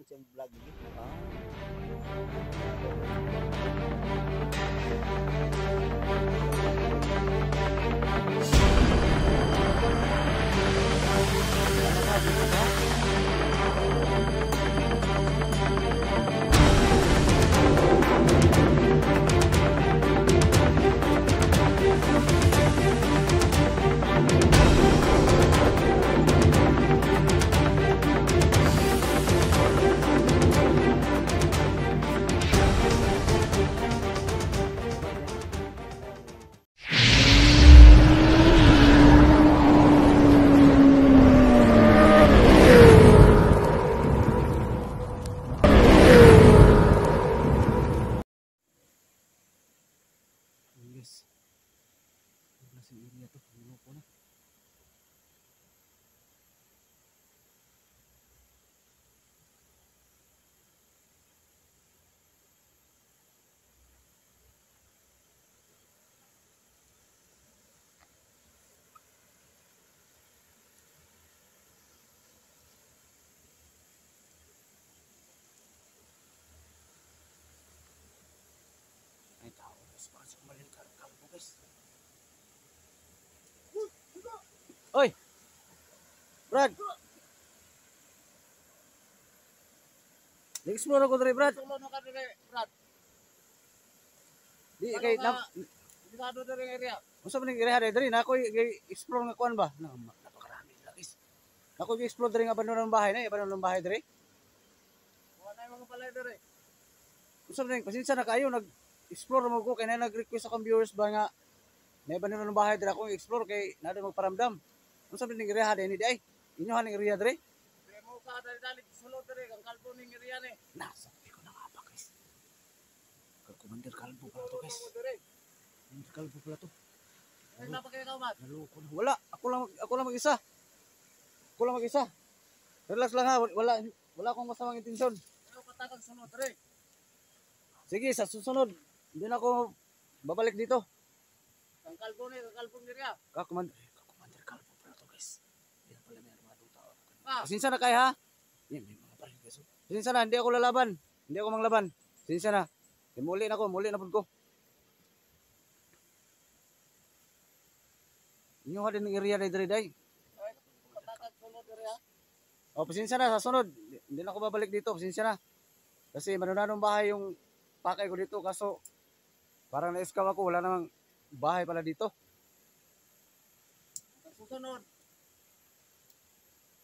siyang vlog ni. Guys, ang klaseng area to, puno po na. Ay tao, guys, pasok malingkar kalbo guys. Oy! Brad! Nag-explore ako dali, Brad. Tulo no ka dire, Brad. Di kay Sigado dire area. unsa man ning area diri na ako explore nga kuan ba? Napakarami nila guys. Ako explore diri nga abandonan ng bahay na, abandonan ng bahay diri. Wala na mga palay dire. Unsa man ning pasensya na kayo nag-explore mo ko kay na nag-request akong viewers ba nga may abandonan ng bahay diri ako explore kay nada magparamdam. Unsa man ning area ni di ay? Inyo ha ning area diri? Demo ka dali sulod dire ang kalbo ning area ni. Nasa ko na nga pa guys. Commander Kalbo pala to guys. Commander Kalbo pala to. Ay napakay ka mat. Naloko na. Wala, ako lang mag-isa. Ako lang mag-isa. Relax lang ha, wala akong masamang intensyon. Ano patakag sunod dire? Sige, sa susunod, hindi na ako babalik dito. Ang kalbo ni, ang kalbo ni area. Commander Kalbo pala to guys. Hindi na pala may armadong tao. Ah, Pasensya na kayo ha. Yan, may mga baril guys. Pasensya na, hindi ako lalaban. Hindi ako manglaban. Pasensya na. Muli na po ko. Inyo ha din ng area na diri day. ay patakag sunod dire ha. O, pasensya na, sa sunod. Hindi na ako babalik dito, pasensya na. Kasi manunanong bahay yung pakay ko dito, kaso parang na-scam ako, wala namang bahay pala dito. Ang susunod.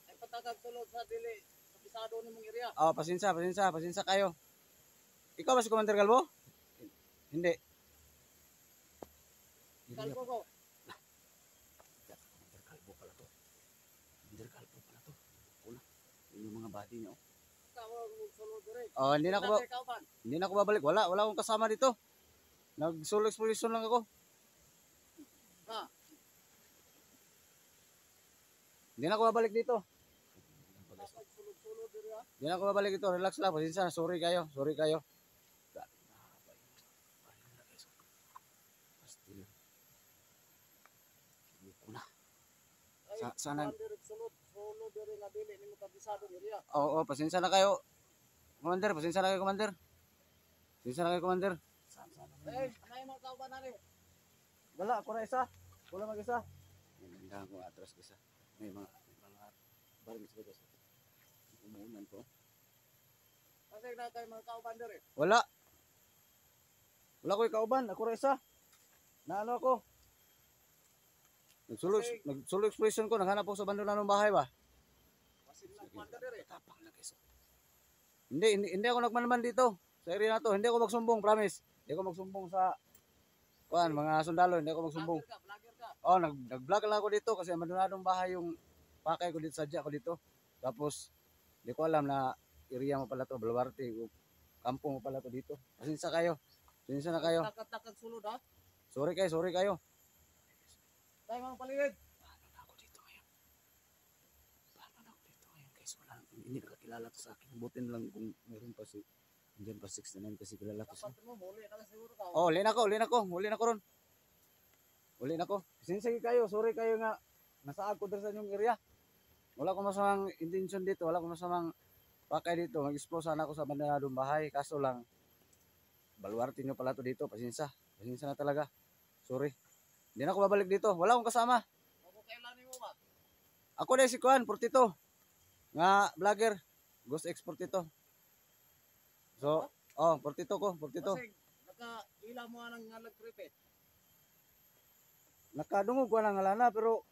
Ay patakag sulod sa dili sa pisado nimong area. O, pasensya kayo. Ikaw ba si Commander Galbo? Hindi. Kalbo ko. Commander Galbo pala to. Commander Galbo pala to. Una, yun yung mga body niyo. Ikaw ang sulod dire. O, hindi na ako babalik. Wala akong kasama dito. Nag-solo exploration lang ako. Ha. Hindi na ako babalik dito. Patakag sulod dire ha. Hindi na ako babalik dito. Relax lang. Pasensya na. Sorry kayo. Ay Sana. sulod dire nga dili nimo kabisado area. Oo, pasensya na kayo. Commander, pasensya na kayo, Commander. Eh, anay mga kauban na ni. Wala, ako na isa. Wala mag-isa. Hindi ko atras isa. May mga baril sa guys. Umuunan po. Kasi na tayo mga kauban dire. Wala ko ikauban. Ako na isa. Naano ako? Nagsulo expression ko. Naghanap ako sa abandonan ng bahay ba? Masin lang kuwanda dire. Tapang na guys. Hindi ako nagmanman dito. Sa area na to. Hindi ako magsumbong, promise. Hindi ako magsumbong sa mga sundalo. Hindi ako magsumbong. Vlogger ka. Oh, nag-vlog lang ako dito kasi abandonadong bahay yung pakay ko dito, sadya ko dito. Tapos, hindi ko alam na area mo pala to, Baluarte, kampo mo pala to dito. Pasensya na kayo. Takad sulod ha. Sorry kayo. Tayo mga paligid. Paano na ako dito ngayon, guys? Hindi nakakilala to sa akin. Butin lang kung meron pa Diyan pa 69 kasi kilala ko siya. Dapat mo muli na siguro ka. Oh, huli na ko ron. Huli na ko. Pasensya kayo, sorry kayo nga nasa ako sa inyong area. Wala ko masamang intention dito, wala ko masamang pakay dito, mag-explore sana ako sa abandonadong bahay. Kaso lang, baluarte nyo pala to dito. Pasensya. Pasensya na talaga. Sorry. Hindi na ako babalik dito. Wala akong kasama. Ako kailanin mo ba? Ako na si Kuan, 42. Nga vlogger. Ghost X 42. So, 42 ko, 42. Kasi nakaila mo ang ngalag kripit. Nakadungog ko ng alana pero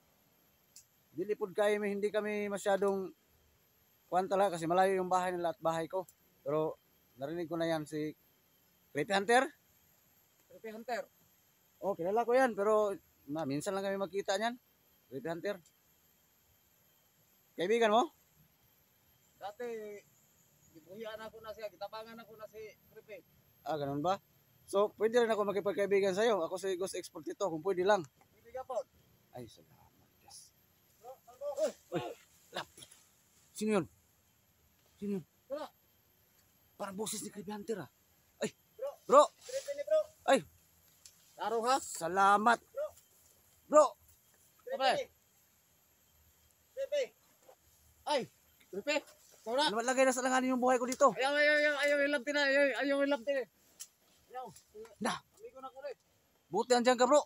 dili pud kay hindi kami masyadong kuan talaga kasi malayo yung bahay nila at bahay ko. Pero narinig ko na yan si Creepy Hunter. Creepy Hunter. Oh, kilala ko yan pero minsan lang kami magkita niyan. Creepy Hunter. Kaibigan mo? Dati, gibuhian ako na siya, gitabangan ako na si Creepy. Ah, ganun ba? So, pwede rin ako makipagkaibigan sa'yo. Ako si Ghost Export ito, kung pwede lang. Pwede ka po. Ay, salamat. Yes. Uy, lap. Sino yun? Sino yun? Wala. Parang boses ni Creepy Hunter ah. Ay, bro. Creepy ni bro. Ay, Taro ha? salamat. Bro. Creepy. Creepy. Ay, Creepy. Ikaw na. Ano lagay na sa langanin yung buhay ko dito? Ayaw ilam tina. Ayaw ilam tina. Ayaw. Na, Amigo na ko rin. buti andyan ka bro.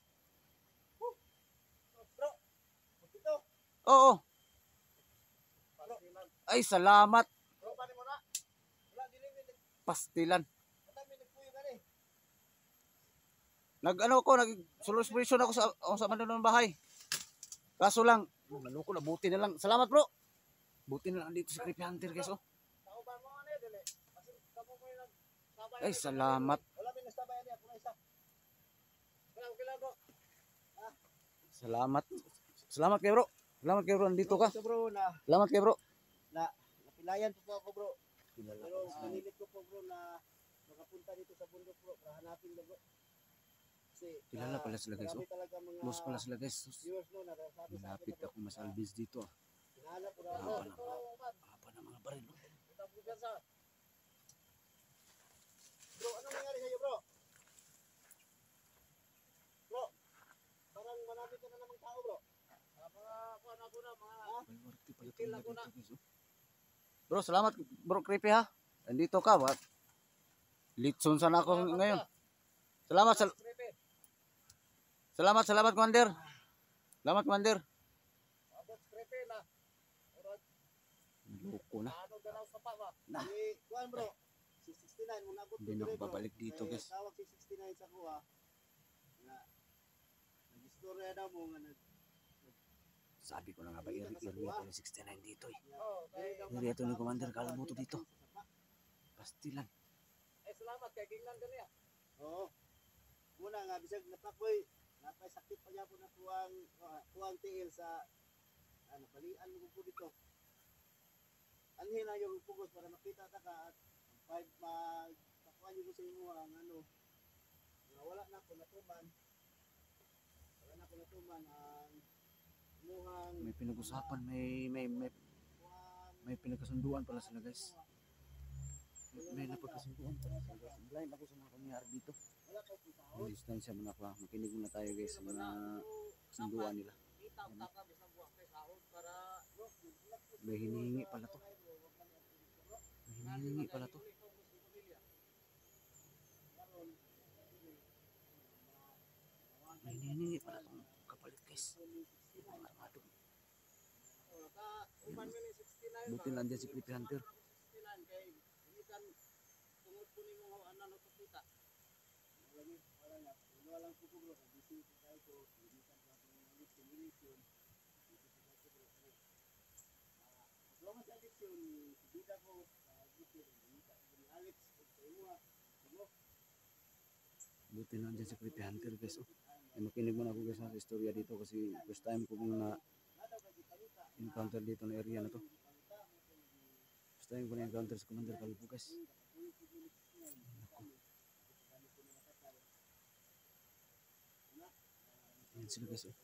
Bro. Ito. Oo. Pastilan. Ay, salamat. Bro, paano mo na? Wala, dilimit. Pastilan. Madami nagpuyo ka rin. Nag-solution ako sa abandonadong bahay. Kaso lang, naloko na, buti na lang. Salamat bro. Buti na lang dito si Creepy Hunter guys oh. Tao ba mo ano dili? Kasi kamo mo yung nagsabay. Ay, salamat. Wala may nagsabay niya, ako na isa. Kailangan ko. Salamat. Salamat kay bro. Salamat kay bro, nandito ka. So bro, Salamat kay bro. napilayan po ako bro. Kilala Pero ko. pinilit ko po bro na makapunta dito sa bundok bro para hanapin na bro. Kasi Kilala pala sila guys oh. marami talaga mga Close pala sila guys. viewers no na sabi sa Malapit ako masalbis dito ah. hinahanap ko na Haba ako. na. Haba na mga baril oh. Kita po sa bro, ano nangyari sa'yo bro? Bro, parang marami ka na namang tao bro. Mga kuhan ako na, mga Baluarte pala Itil talaga ako na. dito guys oh. Bro, salamat bro Creepy ha. Nandito ka ba? Litson sana ako ngayon. Salamat Creepy. salamat Commander. Salamat Commander. Abot creepy na. Loko na. Ano ganaw sa pa ba? Na. Kuhan bro, si 69 muna abot. Hindi na ako babalik dito guys. Tawag si 69 sa kuha. Na nag-istorya daw mo nga Sabi ko na nga ba, area to ni 69 dito eh. Oh, Area to ni Commander Kalabuto dito. Pastilan. salamat kay gingnan kaniya. Oo. Muna nga bisag napakoy, napay sakit pa gyapon na tuwang tiil sa ano palian mo ko dito. Anhin na yung pugos para makita ta ka at pag magpakuan yung sa imo ang ano. Wala na ko natuman. Wala na ko natuman ang imuhang May pinag-usapan, may pinagkasunduan pala sila guys. May napagkasunduan pala sila guys. Blind ako sa mga pangyayari dito. Ang distansya muna ako. Makinig muna tayo guys sa mga kasunduan nila. May hinihingi pala to. May hinihingi pala to. May hinihingi pala to. Kapalit guys. Mga armado. Buti lang dyan si Creepy Hunter. Buti lang dyan si Creepy Hunter guys. Oh. Ay, makinig muna ako guys sa istorya dito kasi first time ko muna encounter dito na area na to. First time ko na encounter sa Commander Kalbo guys. Ayan sila guys. Oh.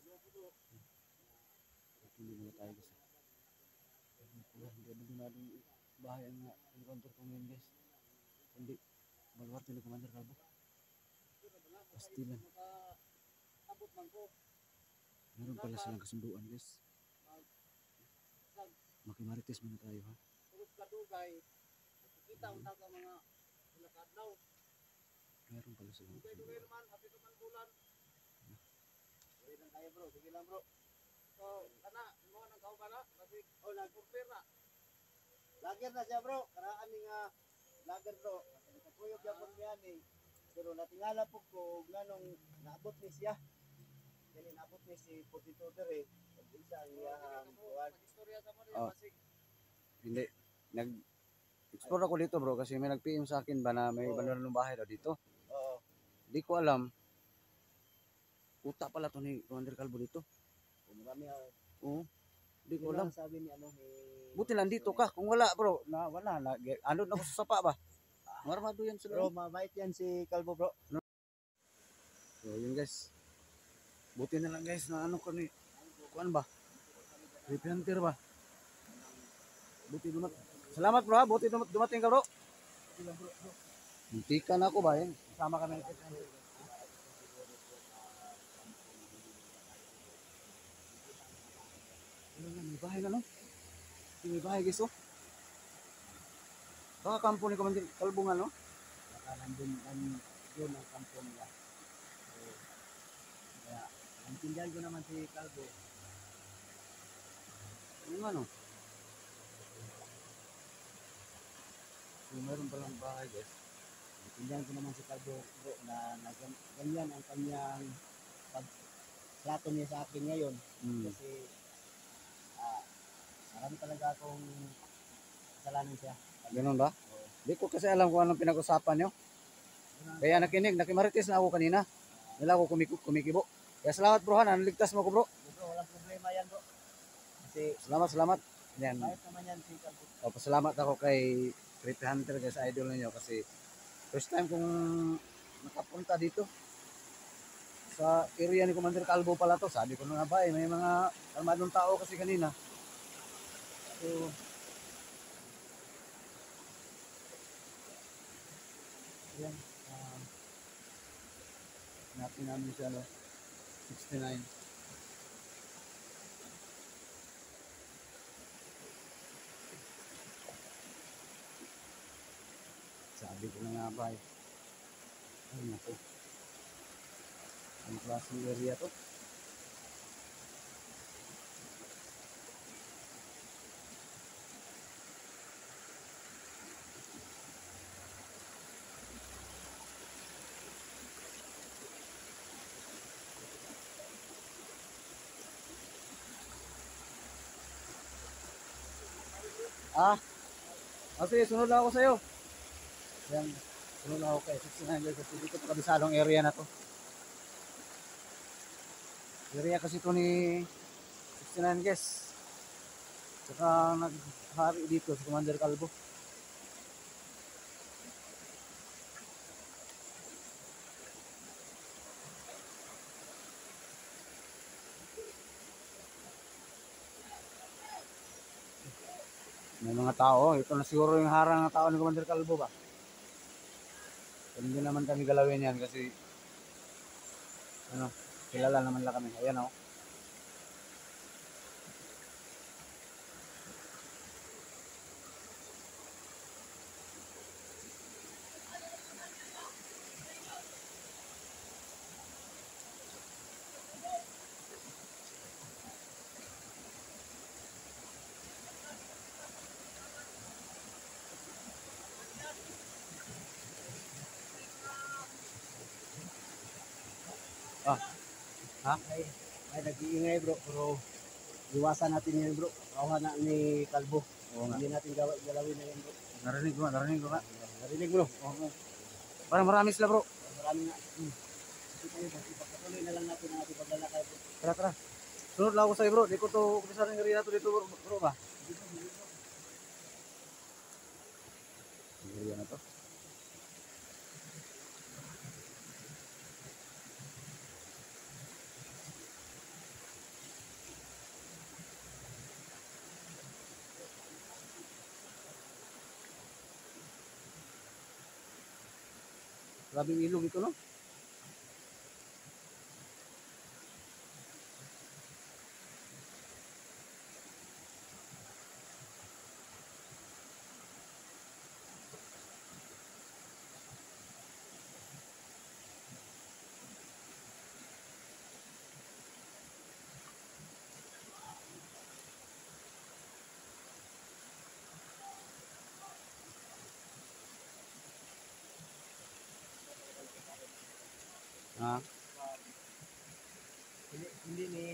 Makinig muna tayo guys. Hindi abandonadong bahay ang encounter ko ngayon guys. Hindi. Baluarte ni Commander Kalbo. Pastilan. Meron pala silang kasunduan guys. Makimarites muna tayo ha. Purus kadugay kita ang taga mga nakadlaw. Meron pala sila. Dugay naman, happy naman bulan. Dugay lang kayo bro, sige lang bro. So, kana, mo nang kaubara, kasi oh nag-compare na. Lager na siya bro, karaan ni nga lager bro. Nakuyog yapon niya ni. Pero natingala po ko nganong naabot ni siya. Dili naabot ni si Potito dere. Isa ang iyang kuwan. Istorya sa mo Oh. basig. Hindi. Nag-explore ako dito bro kasi may nag-PM sa akin ba na may Oo. bandaran ng bahay daw dito. Oo. Hindi ko alam. Uta pala to ni Commander Calvo dito. Marami Oo. Hindi ko yun alam. lang sabi ni ano ni Buti nandito ka. Kung wala bro, wala na. Ano na ko sa sapa ba? Marmado yan sila. Bro, mabait yan si Calvo bro. So yun guys. Buti na lang guys na ano ko ni kuan ba? Repenter ba? Buti dumat. Salamat bro ha. Buti dumating ka bro. Muntika na ako ba yan? Sama kami ng Repenter. Ano nga, may bahay na no? May bahay guys oh. Baka kampo ni Commander Calvo nga no? Baka nandun yun ang kampo nila. So, kaya, naintindihan ko naman si Calvo. Ano nga no? So, meron palang bahay guys. Naintindihan ko naman si Calvo bro na ganyan ang kanyang pagtrato niya sa akin ngayon. Kasi marami talaga akong kasalanan siya. Ganun ba? Di ko kasi alam kung anong pinag-usapan nyo. Kaya nakimarites na ako kanina. Nila ako kumikibo. Kaya salamat bro ha, naligtas mo ko bro. Bro, walang problema yan bro. Kasi Salamat. Yan. kahit naman yan si Calvo. O, pasalamat ako kay Creepy Hunter guys, idol ninyo kasi first time kong nakapunta dito sa area ni Commander Calvo pala to. Sabi ko na nga ba may mga armadong tao kasi kanina. So, yan. Hanapin namin siya, no? 69. Sabi ko na nga ba eh. Ay, naku. Ang klaseng area to. Sige, sunod lang ako sa'yo. Yan, sunod lang ako kay 69 guys. Kasi dito kabisadong area na to. Area kasi to ni 69 guys. Saka naghari dito si Commander Calvo. May mga tao, ito na siguro yung harang na tao ni Commander Calvo ba? Hindi naman kami galawin yan kasi ano, kilala naman lang kami. Ayan o. Ay nag-iingay bro, pero iwasan natin yan bro. Kawahan na ni Calvo. Oo nga. Hindi natin galawin na yan bro. Narinig ko nga. Narinig bro. Oo. Parang marami sila bro. Marami nga. Kasi tayo, pagpatuloy na lang natin ang ating paglalakay bro. Tara. Sunod lang ako sa'yo bro. Di ko to kumisa ng area to dito bro ba? Area na to. Grabing ilog ito no? Ha? Hindi ni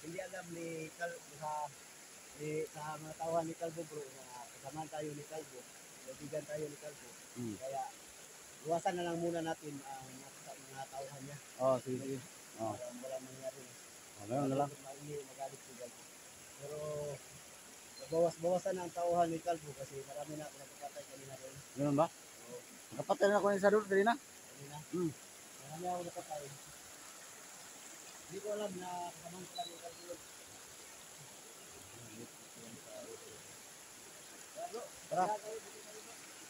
hindi alam ni sa mga tauhan ni Calvo bro na kasama tayo ni Calvo, kaibigan tayo ni Calvo. Hmm. Kaya iwasan na lang muna natin ang mga tauhan niya Oh, sige. Oh, para wala mangyari. ganun na lang. Magalit si Calvo. Pero bawas-bawasan ang tauhan ni Calvo kasi marami na ako napapatay kanina doon. Ganun ba? Oo, Nakapatay na ako ng isa doon, kanina. kanina. Hmm. Marami ako napatay. Hindi ko alam na kasama pala ni Calvo yun. Tara.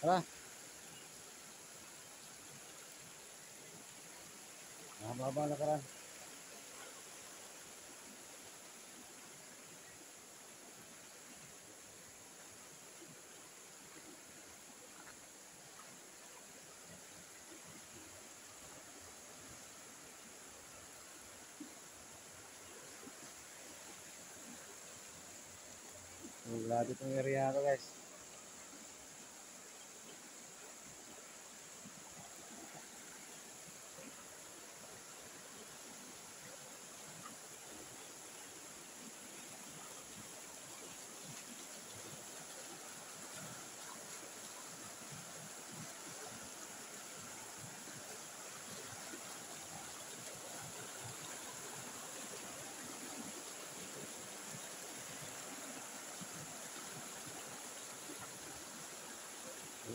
Tara. Mahaba na karan. Wala dito yung area ko guys.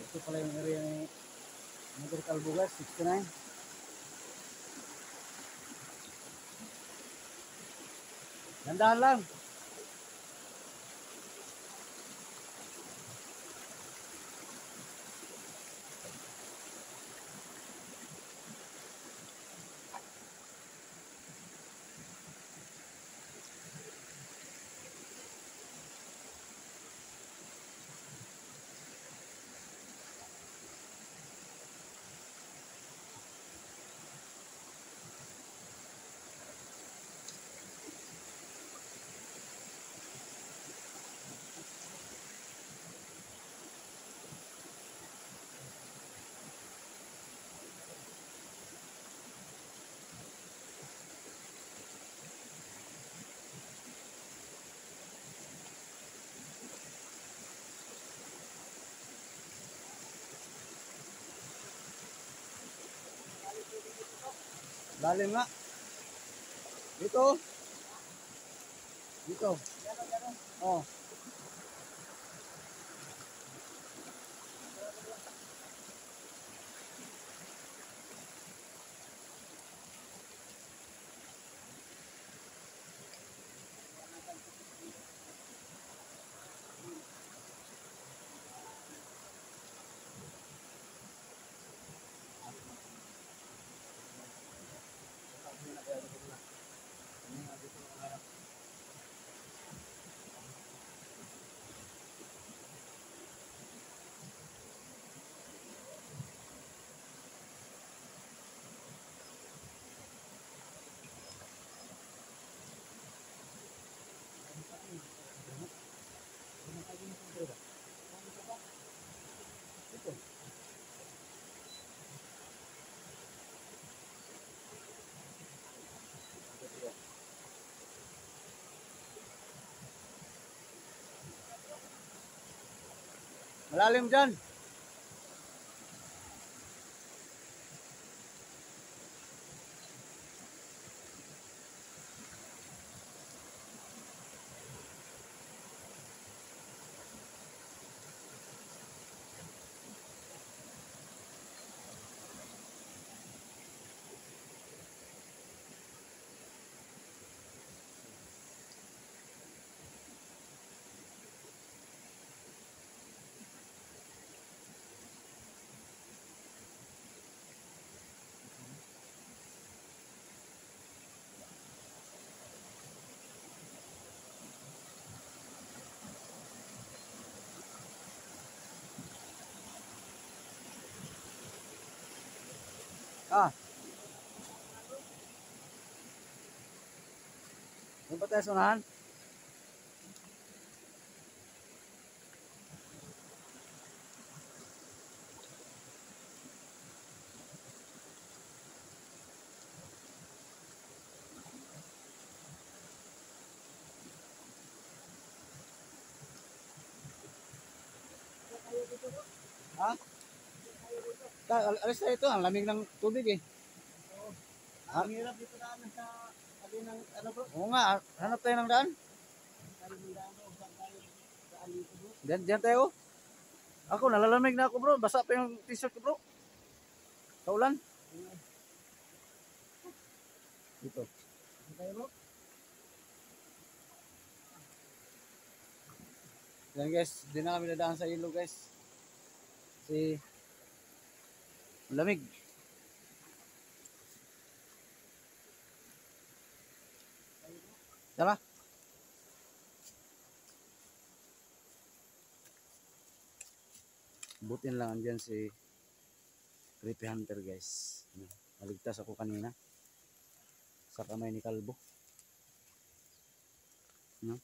Ito pala yung area ni Mother Calvo guys, 69. Gandaan lang. Lalim nga. Dito. Dito. Oh. Malalim dyan. Ah. Yung ba tayo sunahan? Ha? Alis tayo ito, ang lamig ng tubig eh. Ang hirap dito daan sa alin ng ano bro? Oo nga, hanap tayo ng daan. Alin ng daan bro, saan tayo daan dito bro? Diyan tayo. Ako, nalalamig na ako bro. Basa pa yung t-shirt ko bro. Sa ulan. Dito. Saan tayo bro? Yan guys, di na kami nadaan sa ilog guys. Kasi, lamig. Tara. Butin lang andyan si Creepy Hunter guys. Naligtas ako kanina sa kamay ni Kalbo. No?